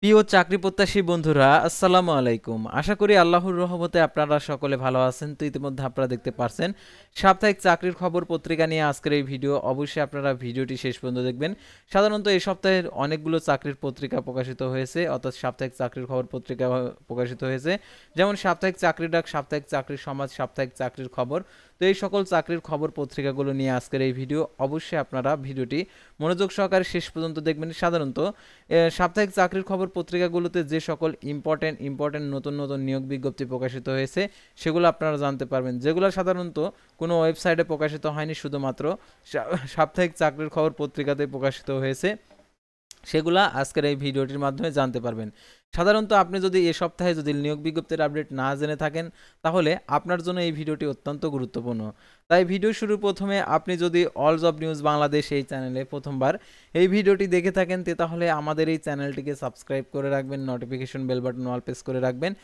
প্রিয় চাকরি প্রত্যাশী বন্ধুরা, আসসালামু আলাইকুম। আশা করি আল্লাহর রহমতে আপনারা সকলে ভালো আছেন। তো ইতিমধ্যে আপনারা দেখতে পারছেন সাপ্তাহিক চাকরির খবর পত্রিকা নিয়ে আজকের এই ভিডিও। অবশ্যই আপনারা ভিডিওটি শেষ পর্যন্ত দেখবেন। সাধারণত এই সপ্তাহের অনেকগুলো চাকরির পত্রিকা প্রকাশিত হয়েছে, অর্থাৎ সাপ্তাহিক চাকরির খবর পত্রিকা প্রকাশিত হয়েছে। যেমন সাপ্তাহিক চাকরির ডাক, সাপ্তাহিক চাকরির সমাজ, সাপ্তাহিক চাকরির খবর। তো এই সকল চাকরির খবর পত্রিকাগুলো নিয়ে আজকের এই ভিডিও। অবশ্যই আপনারা ভিডিওটি মনোযোগ সহকারে শেষ পর্যন্ত দেখবেন। সাধারণত সাপ্তাহিক চাকরির খবর পত্রিকাগুলোতে যে সকল ইম্পর্টেন্ট নতুন নতুন নিয়োগ বিজ্ঞপ্তি প্রকাশিত হয়েছে সেগুলো আপনারা জানতে পারবেন, যেগুলো সাধারণত কোনো ওয়েবসাইটে প্রকাশিত হয়নি, শুধুমাত্র সাপ্তাহিক চাকরির খবর পত্রিকাতে প্রকাশিত হয়েছে। সেগুলা আজকের এই ভিডিওটির মাধ্যমে জানতে পারবেন। সাধারণত আপনি যদি এ সপ্তাহে যদি নিয়োগ বিজ্ঞপ্তির আপডেট না জেনে থাকেন, তাহলে আপনার জন্য এই ভিডিওটি অত্যন্ত গুরুত্বপূর্ণ। তাই ভিডিও শুরুর প্রথমে আপনি যদি অল জব নিউজ বাংলাদেশ এই চ্যানেলে প্রথমবার এই ভিডিওটি দেখে থাকেন, তাহলে আমাদের এই চ্যানেলটিকে সাবস্ক্রাইব করে রাখবেন, notification bell button all press করে রাখবেন,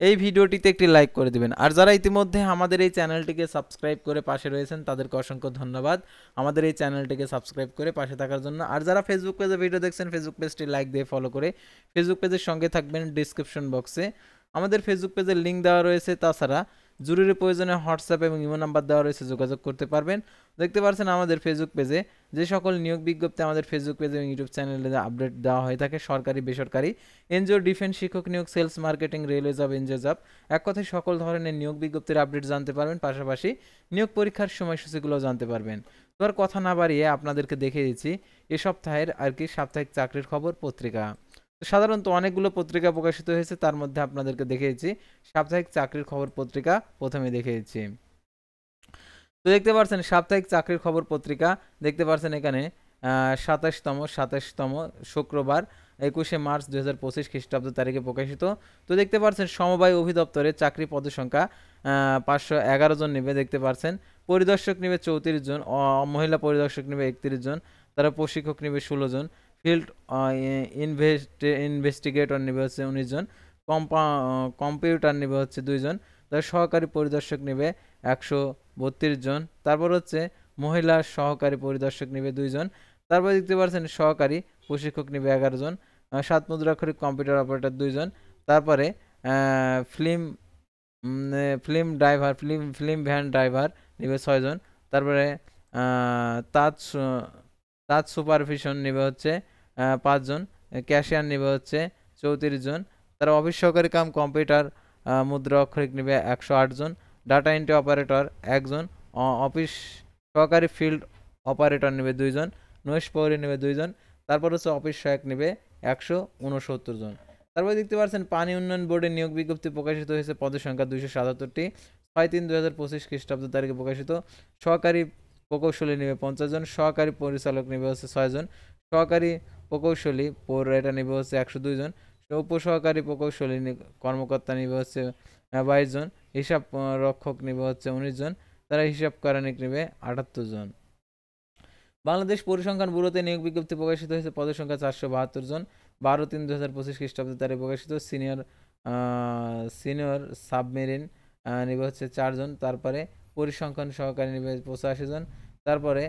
এই ভিডিওটিতে একটি লাইক করে দিবেন। আর যারা ইতিমধ্যে আমাদের এই চ্যানেলটিকে সাবস্ক্রাইব করে পাশে রয়েছেন তাদেরকে অসংখ্য ধন্যবাদ আমাদের এই চ্যানেলটিকে সাবস্ক্রাইব করে পাশে থাকার জন্য। আর যারা ফেসবুক পেজে ভিডিও দেখছেন, ফেসবুক পেজটি লাইক দিয়ে ফলো করে ফেসবুক পেজের সঙ্গে থাকবেন। ডিসক্রিপশন বক্সে আমাদের ফেসবুক পেজের লিঙ্ক দেওয়া রয়েছে, তাছাড়া জরুরি প্রয়োজনে হোয়াটসঅ্যাপ এবং ইমো নাম্বার দেওয়া রয়েছে, যোগাযোগ করতে পারবেন। দেখতে পাচ্ছেন আমাদের ফেসবুক পেজে যে সকল নিয়োগ বিজ্ঞপ্তি আমাদের ফেসবুক পেজে এবং ইউটিউব চ্যানেলে আপডেট দেওয়া হয়ে থাকে, সরকারি বেসরকারি, এনজিও, ডিফেন্স, শিক্ষক নিয়োগ, sales, marketing, railway job, NGO job, এক কথায় সকল ধরনের নিয়োগ বিজ্ঞপ্তির আপডেট জানতে পারবেন। পাশাপাশি নিয়োগ পরীক্ষার সময়সূচিগুলো জানতে পারবেন। তো আর কথা না বাড়িয়ে আপনাদেরকে দেখিয়ে দিচ্ছি এ সপ্তাহের আর কি সাপ্তাহিক চাকরির খবর পত্রিকা। সাধারণত অনেকগুলো পত্রিকা প্রকাশিত হয়েছে, তার মধ্যে আপনাদেরকে দেখিয়েছি সাপ্তাহিক চাকরির খবর পত্রিকা প্রথমে দেখিয়েছি। তো দেখতে পাচ্ছেন সাপ্তাহিক চাকরির খবর পত্রিকা, দেখতে পাচ্ছেন এখানে 27তম শুক্রবার 21শে মার্চ 2025 খ্রিস্টাব্দ তারিখে প্রকাশিত। তো দেখতে পাচ্ছেন সমবায় অধিদপ্তরে চাকরি পদসংখ্যা 511 জন নেবে। দেখতে পাচ্ছেন পরিদর্শক নেবে 34 জন, মহিলা পরিদর্শক নেবে 31 জন, তারা প্রশিক্ষক নেবে 16 জন, ফিল্ড ইনভেস্টিগেটর নেবে হচ্ছে 19 জন, কম্পিউটার নেবে হচ্ছে 2 জন, তার সহকারী পরিদর্শক নেবে 132 জন, তারপর হচ্ছে মহিলা সহকারী পরিদর্শক নেবে 2 জন, তারপর দেখতে পাচ্ছেন সহকারী প্রশিক্ষক নেবে 11 জন, 7 মুদ্রাক্ষরিক কম্পিউটার অপারেটর 2 জন, তারপরে ফিল্ম ফিল্ম ভ্যান ড্রাইভার নেবে 6 জন, তারপরে তাঁত তাঁত সুপারভিশন নেবে হচ্ছে 5 জন, ক্যাশিয়ার নেবে হচ্ছে 34 জন, তারা অফিস সহকারী কাম কম্পিউটার মুদ্রা অক্ষরিক নেবে 108 জন, ডাটা এন্ট্রি অপারেটর 1 জন, অফিস সহকারী ফিল্ড অপারেটর নেবে 2 জন, নৈশ প্রহরী নেবে 2 জন, তারপর হচ্ছে অফিস সহায়ক নেবে 169 জন। তারপর দেখতে পাচ্ছেন পানি উন্নয়ন বোর্ডের নিয়োগ বিজ্ঞপ্তি প্রকাশিত হয়েছে, পদের সংখ্যা 277টি, 6/3/2025 খ্রিস্টাব্দ তারিখে প্রকাশিত। সহকারী প্রকৌশলী নেবে 50 জন, সহকারী পরিচালক নেবে হচ্ছে 6 জন, সহকারী প্রকৌশলী এটা নেবে হচ্ছে 102 জন, উপসহকারী প্রকৌশলী কর্মকর্তা নেবে হচ্ছে 22 জন, হিসাব রক্ষক নেবে হচ্ছে 19 জন, তারা হিসাব কারণিক নেবে 78 জন। বাংলাদেশ পরিসংখ্যান ব্যুরোতে নিয়োগ বিজ্ঞপ্তি প্রকাশিত হয়েছে, পদের সংখ্যা 472 জন, 12/3/2025 খ্রিস্টাব্দ তারিখে প্রকাশিত। সিনিয়র সাবমেরিন নেবে হচ্ছে 4 জন, তারপরে পরিসংখ্যান সহকারী নেবে 85 জন, তারপরে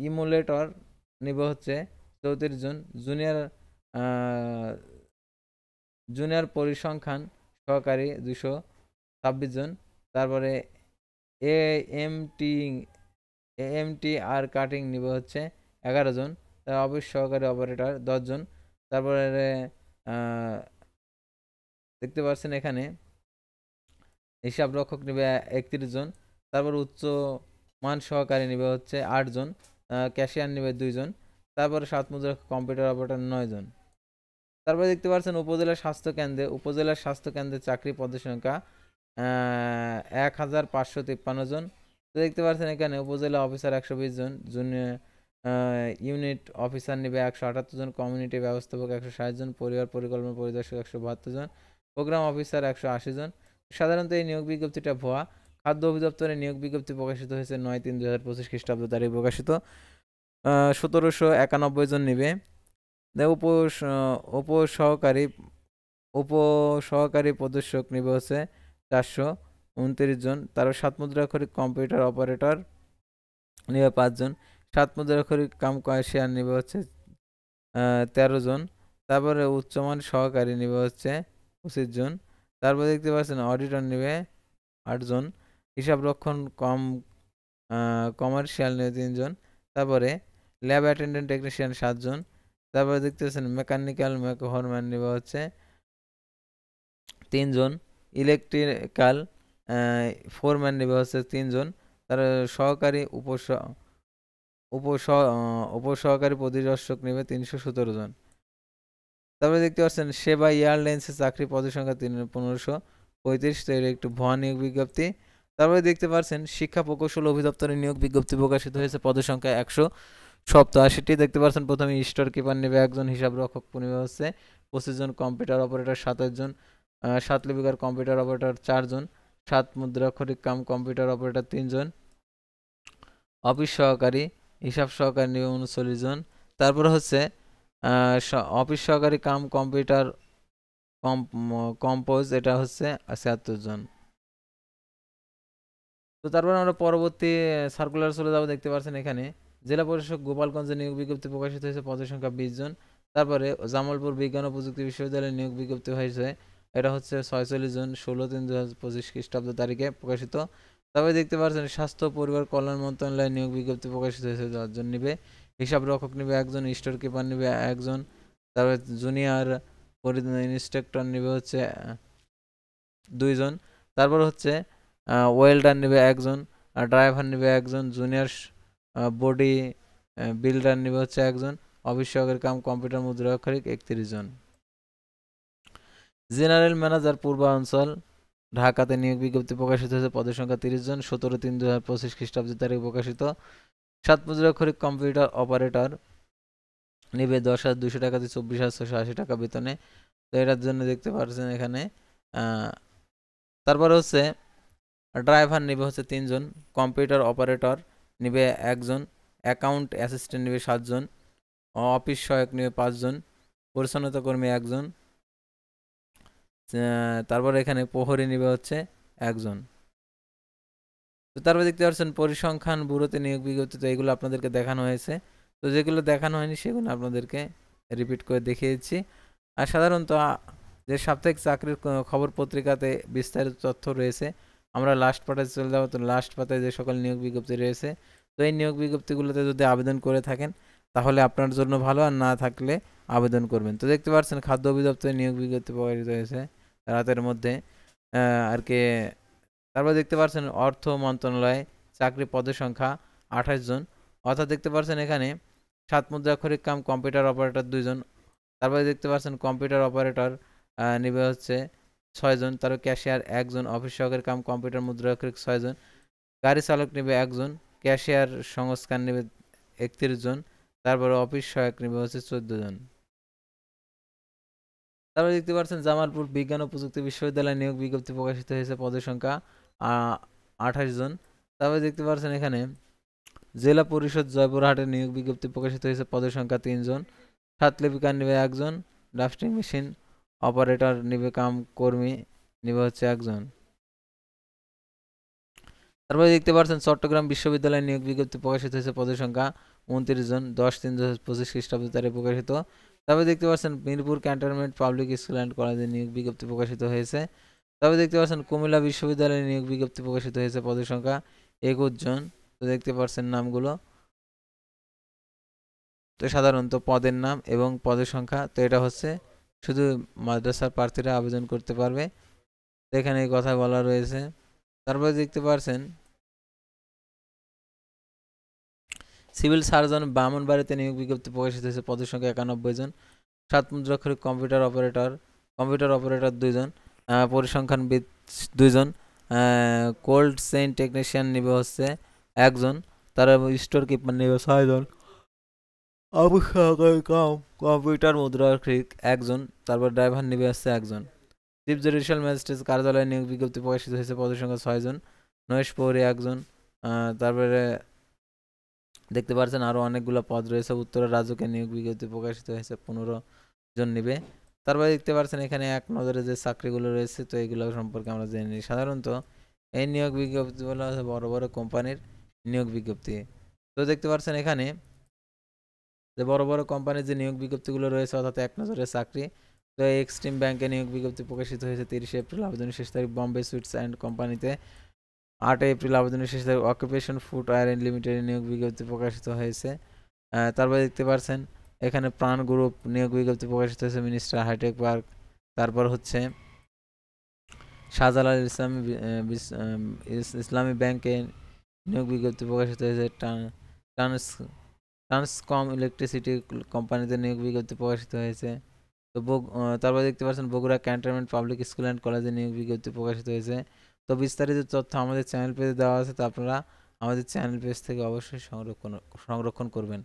ইমুলেটর নেবে হচ্ছে 34 জন, জুনিয়র পরিসংখ্যান সহকারী 226 জন, তারপরে এএমটি আর কাটিং নিবে হচ্ছে 11 জন, তার অফিস সহকারী অপারেটর 10 জন, তারপরে দেখতে পাচ্ছেন এখানে হিসাব রক্ষক নেবে 31 জন, তারপর উচ্চ মান সহকারী নেবে হচ্ছে 8 জন, ক্যাশিয়ার নেবে 2 জন, তারপরে 7 মুদ্রা কম্পিউটার অপারেটর 9 জন। তারপরে দেখতে পাচ্ছেন উপজেলা স্বাস্থ্য কেন্দ্রে চাকরি পদের সংখ্যা 1553 জন। তো দেখতে পাচ্ছেন এখানে উপজেলা অফিসার 120 জন, জুনিয়র ইউনিট অফিসার নেবে 178 জন, কমিউনিটি ব্যবস্থাপক 160 জন, পরিবার পরিকল্পনা পরিদর্শক 172 জন, প্রোগ্রাম অফিসার 180 জন। সাধারণত এই নিয়োগ বিজ্ঞপ্তিটা ভুয়া। খাদ্য অধিদপ্তরে নিয়োগ বিজ্ঞপ্তি প্রকাশিত হয়েছে 9/3/2025 খ্রিস্টাব্দ তারিখে প্রকাশিত। 1791 জন নেবে। উপসহকারী প্রদর্শক নেবে হচ্ছে 429 জন, তারপর 7 মুদ্রাক্ষরিক কম্পিউটার অপারেটর নেবে 5 জন, 7 মুদ্রাক্ষরিক কাম ক্যাশিয়ার নেবে হচ্ছে 13 জন। তারপরে উচ্চমান সহকারী নিবে হচ্ছে 25 জন। তারপর দেখতে পাচ্ছেন অডিটর নিবে 8 জন। হিসাবরক্ষণ কমার্শিয়াল নিবে 3 জন। তারপরে ল্যাব অ্যাটেন্ডেন্ট টেকনিশিয়ান 7 জন। তারপরে দেখতে পাচ্ছেন মেকানিক্যাল ফোরম্যান নিবে হচ্ছে 3 জন। ইলেকট্রিক্যাল ফোরম্যান নিবে হচ্ছে 3 জন। তার সহকারী উপসহকারী পরিদর্শক নেবে 317 জন। তারপরে দেখতে পাচ্ছেন সেবা এয়ারলাইন্সের চাকরি পদের সংখ্যা 1535, তো এর একটু ভুয়া নিয়োগ বিজ্ঞপ্তি। তারপরে দেখতে পাচ্ছেন শিক্ষা প্রকৌশল অধিদপ্তরের নিয়োগ বিজ্ঞপ্তি প্রকাশিত হয়েছে, পদের সংখ্যা 187টি। দেখতে পাচ্ছেন প্রথমে স্টোর কিপার নেবে 1 জন, হিসাব রক্ষক নেবে হচ্ছে 25 জন, কম্পিউটার অপারেটর 27 জন, 7 লিপিকার কম্পিউটার অপারেটর 4 জন, 7 মুদ্রাক্ষরিক কাম কম্পিউটার অপারেটর 3 জন, অফিস সহকারী হিসাব সহকারী নেবে 39 জন। তারপর হচ্ছে অফিস সহকারী কাম কম্পিউটার কম্পোজ, এটা হচ্ছে 76 জন। তো তারপর আমরা পরবর্তী সার্কুলার চলে যাবো। দেখতে পাচ্ছেন এখানে জেলা প্রশাসক গোপালগঞ্জে নিয়োগ বিজ্ঞপ্তি প্রকাশিত হয়েছে, পদের সংখ্যা 20 জন। তারপরে জামালপুর বিজ্ঞান ও প্রযুক্তি বিশ্ববিদ্যালয়ে নিয়োগ বিজ্ঞপ্তি হয়েছে, এটা হচ্ছে 46 জন, 16/3/2025 খ্রিস্টাব্দ তারিখে প্রকাশিত। তারপরে দেখতে পাচ্ছেন স্বাস্থ্য পরিবার কল্যাণ মন্ত্রণালয়ে নিয়োগ বিজ্ঞপ্তি প্রকাশিত হয়েছে, 10 জন নিবে। হিসাব রক্ষক নিবে 1 জন, স্টোর কিপার নিবে 1 জন, তারপরে জুনিয়র ইন্সট্রাক্টর নিবে হচ্ছে 2 জন। তারপর হচ্ছে ওয়েল্ডার নিবে 1 জন, ড্রাইভার নিবে 1 জন, জুনিয়র বডি বিল্ডার নিবে হচ্ছে 1 জন, অফিস সহকারী কাম কম্পিউটার মুদ্রাক্ষরিক 31 জন। জেনারেল ম্যানেজার পূর্বাঞ্চল ঢাকাতে নিয়োগ বিজ্ঞপ্তি প্রকাশিত হয়েছে, পদের সংখ্যা 30 জন, 17/3/2025 খ্রিস্টাব্দ তারিখে প্রকাশিত। 7 মুদ্রাক্ষরিক কম্পিউটার অপারেটর নিবে 10,200 টাকা থেকে 24,680 টাকা বেতনে। তো এটার জন্য দেখতে পাচ্ছেন এখানে তারপরে হচ্ছে ড্রাইভার নিবে হচ্ছে 3 জন, কম্পিউটার অপারেটর নিবে 1 জন, অ্যাকাউন্ট অ্যাসিস্ট্যান্ট নিবে 7 জন, অফিস সহায়ক নিবে 5 জন, পরিচ্ছন্নতা কর্মী 1 জন, তারপর এখানে প্রহরী নিবে হচ্ছে 1 জন। তো তারপর দেখতে পাচ্ছেন পরিসংখ্যান ব্যুরোতে নিয়োগ বিজ্ঞপ্তি, তো এগুলো আপনাদেরকে দেখানো হয়েছে। তো যেগুলো দেখানো হয়নি সেগুলো আপনাদেরকে রিপিট করে দেখিয়েছি। আর সাধারণত যে সাপ্তাহিক চাকরির খবর পত্রিকাতে বিস্তারিত তথ্য রয়েছে, আমরা লাস্ট পাতায় চলে যাবো। তো লাস্ট পাতায় যে সকল নিয়োগ বিজ্ঞপ্তি রয়েছে, তো এই নিয়োগ বিজ্ঞপ্তিগুলোতে যদি আবেদন করে থাকেন তাহলে আপনার জন্য ভালো, আর না থাকলে আবেদন করবেন। তো দেখতে পাচ্ছেন খাদ্য অধিদপ্তরের নিয়োগ বিজ্ঞপ্তি প্রকাশিত হয়েছে রাতের মধ্যে আর কি। তারপর দেখতে পাচ্ছেন অর্থ মন্ত্রণালয়ে চাকরি পদের সংখ্যা 28 জন, অর্থাৎ দেখতে পাচ্ছেন এখানে 7 মুদ্রাক্ষরিক কাম কম্পিউটার অপারেটর 2 জন। তারপরে দেখতে পাচ্ছেন কম্পিউটার অপারেটর নিবে হচ্ছে 6 জন, তারপর ক্যাশিয়ার 1 জন, অফিস সহকারী কাম কম্পিউটার মুদ্রাক্ষরিক 6 জন, গাড়ি চালক নিবে 1 জন, ক্যাশিয়ার সংস্থান নিবে 31 জন, তারপরে অফিস সহায়ক নিবে হচ্ছে 14 জন। তারপরে দেখতে পাচ্ছেন জামালপুর বিজ্ঞান ও প্রযুক্তি বিশ্ববিদ্যালয়ে নিয়োগ বিজ্ঞপ্তি প্রকাশিত হয়েছে, পদের সংখ্যা 28 জন। তারপরে দেখতে পাচ্ছেন এখানে জেলা পরিষদ জয়পুরহাটের নিয়োগ বিজ্ঞপ্তি প্রকাশিত হয়েছে, পদের সংখ্যা 3 জন, 7 লিপিকার নিবে 1 জন, ড্রাফটিং মেশিন অপারেটর নিবে কাম কর্মী নিবে হচ্ছে 1 জন। তারপরে দেখতে পাচ্ছেন চট্টগ্রাম বিশ্ববিদ্যালয়ের নিয়োগ বিজ্ঞপ্তি প্রকাশিত হয়েছে, পদের সংখ্যা 29 জন, 10/3/2025 খ্রিস্টাব্দ তারিখে প্রকাশিত। তারপরে দেখতে পাচ্ছেন Mirpur cantonment public school and কলেজের নিয়োগ বিজ্ঞপ্তি প্রকাশিত হয়েছে। তারপরে দেখতে পাচ্ছেন কুমিল্লা বিশ্ববিদ্যালয়ের নিয়োগ বিজ্ঞপ্তি প্রকাশিত হয়েছে, পদের সংখ্যা 21 জন। তো দেখতে পাচ্ছেন নামগুলো, তো সাধারণত পদের নাম এবং পদের সংখ্যা। তো এটা হচ্ছে শুধু মাদ্রাসার প্রার্থীরা আবেদন করতে পারবে, তো এখানে এই কথা বলা রয়েছে। তারপরে দেখতে পাচ্ছেন সিভিল সার্জন ব্রাহ্মণবাড়িতে নিয়োগ বিজ্ঞপ্তি প্রকাশিত হয়েছে, পদের সংখ্যা 91 জন, 7 মুদ্রাক্ষরিক কম্পিউটার অপারেটর 2 জন, পরিসংখ্যানবিদ 2 জন, কোল্ড চেইন টেকনিশিয়ান নিবে হচ্ছে 1 জন, তারা স্টোর কিপার নিবে 6 জন, কম্পিউটার মুদ্রাক্ষরিক 1 জন, তারপর ড্রাইভার নিবে হচ্ছে 1 জন। চিফ জুডিশিয়াল ম্যাজিস্ট্রেট কার্যালয়ে নিয়োগ বিজ্ঞপ্তি প্রকাশিত হয়েছে, পদের সংখ্যা 6 জন, নহেশ প্রহরী 1 জন। তারপরে দেখতে পাচ্ছেন আরও অনেকগুলো পদ রয়েছে। উত্তরা রাজুকে নিয়োগ বিজ্ঞপ্তি প্রকাশিত হয়েছে, 15 জন নিবে। তারপরে দেখতে পাচ্ছেন এখানে এক নজরে যে চাকরিগুলো রয়েছে, তো এইগুলো সম্পর্কে আমরা জেনে নিই। সাধারণত এই নিয়োগ বিজ্ঞপ্তিগুলো বড় বড় কোম্পানির নিয়োগ বিজ্ঞপ্তি। তো দেখতে পাচ্ছেন এখানে যে বড় বড় কোম্পানির যে নিয়োগ বিজ্ঞপ্তিগুলো রয়েছে অর্থাৎ এক নজরের চাকরি, তো এক্সট্রিম ব্যাংকে নিয়োগ বিজ্ঞপ্তি প্রকাশিত হয়েছে 30 এপ্রিল, আবেদনের শেষ তারিখ। বোম্বে সুইটস অ্যান্ড কোম্পানিতে 8 এপ্রিল, আবেদনের শেষ তারিখ। অকুপেশন ফুড আয়রন লিমিটেডের নিয়োগ বিজ্ঞপ্তি প্রকাশিত হয়েছে। তারপরে দেখতে পাচ্ছেন এখানে প্রাণ গ্রুপ নিয়োগ বিজ্ঞপ্তি প্রকাশিত হয়েছে মিনিস্টার হাইটেক পার্ক। তারপর হচ্ছে শাহজালাল ইসলামী ইসলামী ব্যাংকে নিয়োগ বিজ্ঞপ্তি প্রকাশিত হয়েছে। ট্রান্সকম ইলেকট্রিসিটি কোম্পানিতে নিয়োগ বিজ্ঞপ্তি প্রকাশিত হয়েছে। তো তারপর দেখতে পাচ্ছেন Bogura cantonment public school and কলেজে নিয়োগ বিজ্ঞপ্তি প্রকাশিত হয়েছে। তো বিস্তারিত তথ্য আমাদের চ্যানেল পেজে দেওয়া আছে, তো আপনারা আমাদের চ্যানেল পেজ থেকে অবশ্যই সংরক্ষণ করবেন।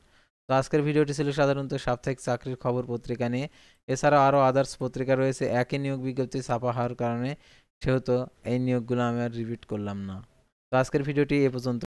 তো আজকের ভিডিওটি ছিল সাধারণত সাপ্তাহিক চাকরির খবর পত্রিকা নিয়ে। এছাড়াও আরও আদার্স পত্রিকা রয়েছে একই নিয়োগ বিজ্ঞপ্তি ছাপা হওয়ার কারণে, সেহেতু এই নিয়োগগুলো আমি আর রিপিট করলাম না। তো আজকের ভিডিওটি এ পর্যন্ত।